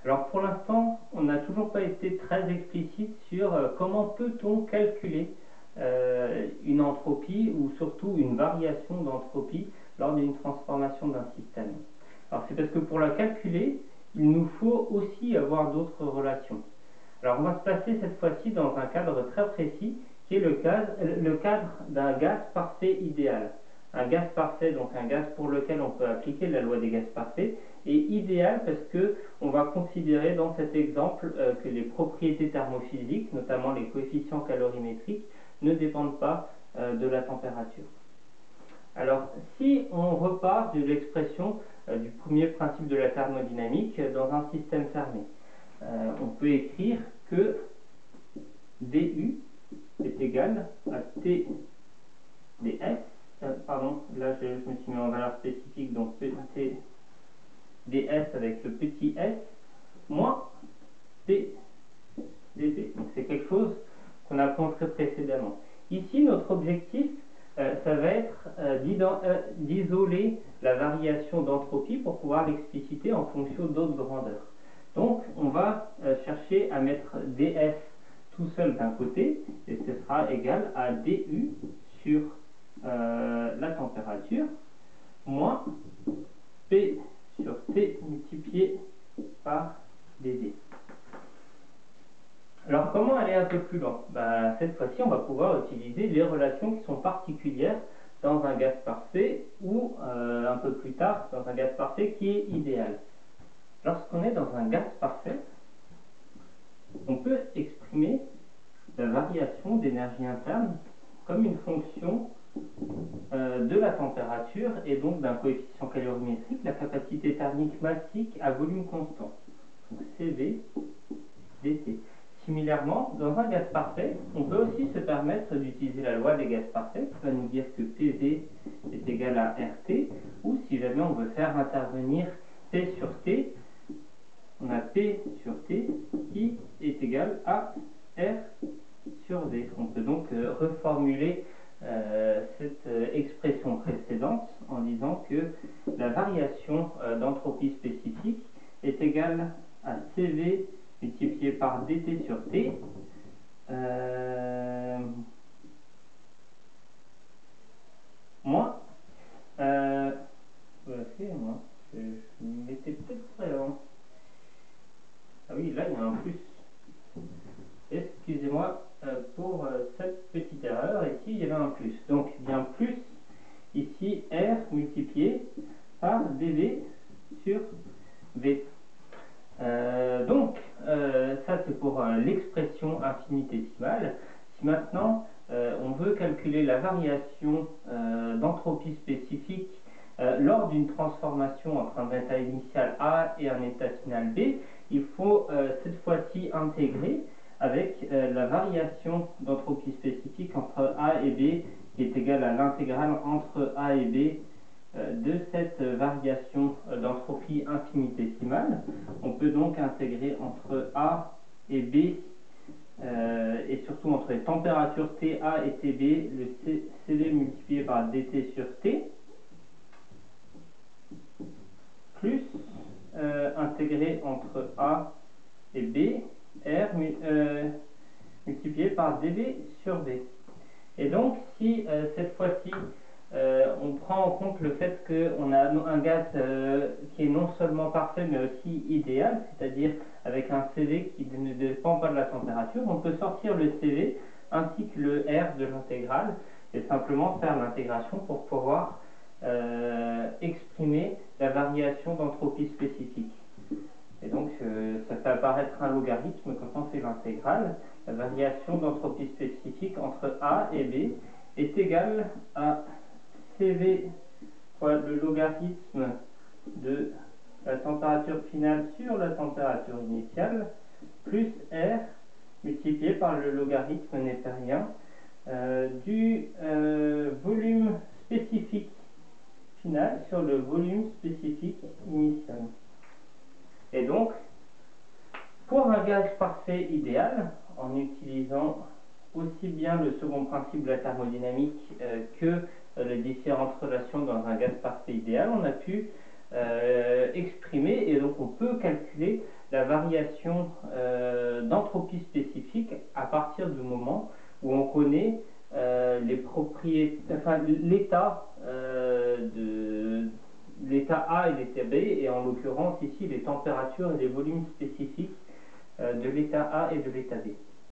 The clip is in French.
Alors pour l'instant, on n'a toujours pas été très explicite sur comment peut-on calculer une entropie ou surtout une variation d'entropie lors d'une transformation d'un système. Alors c'est parce que pour la calculer, il nous faut aussi avoir d'autres relations. Alors on va se placer cette fois-ci dans un cadre très précis qui est le cadre d'un gaz parfait idéal. Un gaz parfait, donc un gaz pour lequel on peut appliquer la loi des gaz parfaits, est idéal parce que on va considérer dans cet exemple que les propriétés thermophysiques, notamment les coefficients calorimétriques, ne dépendent pas de la température. Alors, si on repart de l'expression du premier principe de la thermodynamique dans un système fermé, on peut écrire que du est égal à T ds, pardon, là je me suis mis en valeur spécifique, donc T ds avec le petit s, moins P dp. Donc c'est quelque chose qu'on a montré précédemment. Ici, notre objectif, ça va être d'isoler la variation d'entropie pour pouvoir l'expliciter en fonction d'autres grandeurs. Donc, on va chercher à mettre ds tout seul d'un côté, et ce sera égal à du sur la température, moins P sur T multiplié par dd. Alors, comment aller un peu plus loin? Cette fois-ci, on va pouvoir utiliser les relations qui sont particulières dans un gaz parfait ou un peu plus tard dans un gaz parfait qui est idéal. Lorsqu'on est dans un gaz parfait, on peut exprimer la variation d'énergie interne comme une fonction de la température et donc d'un coefficient calorimétrique, la capacité thermique massique à volume constant, donc CV dt. Similairement, dans un gaz parfait, on peut aussi se permettre d'utiliser la loi des gaz parfaits qui va nous dire que PV est égal à RT, ou si jamais on veut faire intervenir P sur T, on a P sur T qui est égal à R sur V. On peut donc reformuler cette expression précédente en disant que la variation d'entropie spécifique est égale à CV multiplié par dt sur t, moins, voilà, moi, je m'étais peut-être très avant. Ah oui, là il y a un plus. Excusez-moi pour cette petite erreur, ici il y avait un plus. Donc il y a un plus, ici R multiplié par dV sur V. Ça c'est pour l'expression infinitésimale. Si maintenant on veut calculer la variation d'entropie spécifique lors d'une transformation entre un état initial A et un état final B, il faut cette fois-ci intégrer avec la variation d'entropie spécifique entre A et B qui est égale à l'intégrale entre A et B de cette variation d'entropie infinitésimale. On peut donc intégrer entre A et B et surtout entre les températures TA et TB le CV multiplié par dt sur T plus intégrer entre A et B R multiplié par dB sur V. Et donc si cette fois-ci on prend en compte le fait qu'on a un gaz qui est non seulement parfait mais aussi idéal, c'est-à-dire avec un CV qui ne dépend pas de la température, on peut sortir le CV ainsi que le R de l'intégrale et simplement faire l'intégration pour pouvoir exprimer la variation d'entropie spécifique. Et donc ça fait apparaître un logarithme quand on fait l'intégrale. La variation d'entropie spécifique entre A et B est égale à CV fois le logarithme de la température finale sur la température initiale plus R multiplié par le logarithme népérien du volume spécifique final sur le volume spécifique initial. Et donc, pour un gaz parfait idéal, en utilisant aussi bien le second principe de la thermodynamique que les différentes relations dans un gaz parfait idéal, on a pu exprimer et donc on peut calculer la variation d'entropie spécifique à partir du moment où on connaît les propriétés, enfin l'état A et l'état B, et en l'occurrence ici les températures et les volumes spécifiques de l'état A et de l'état B.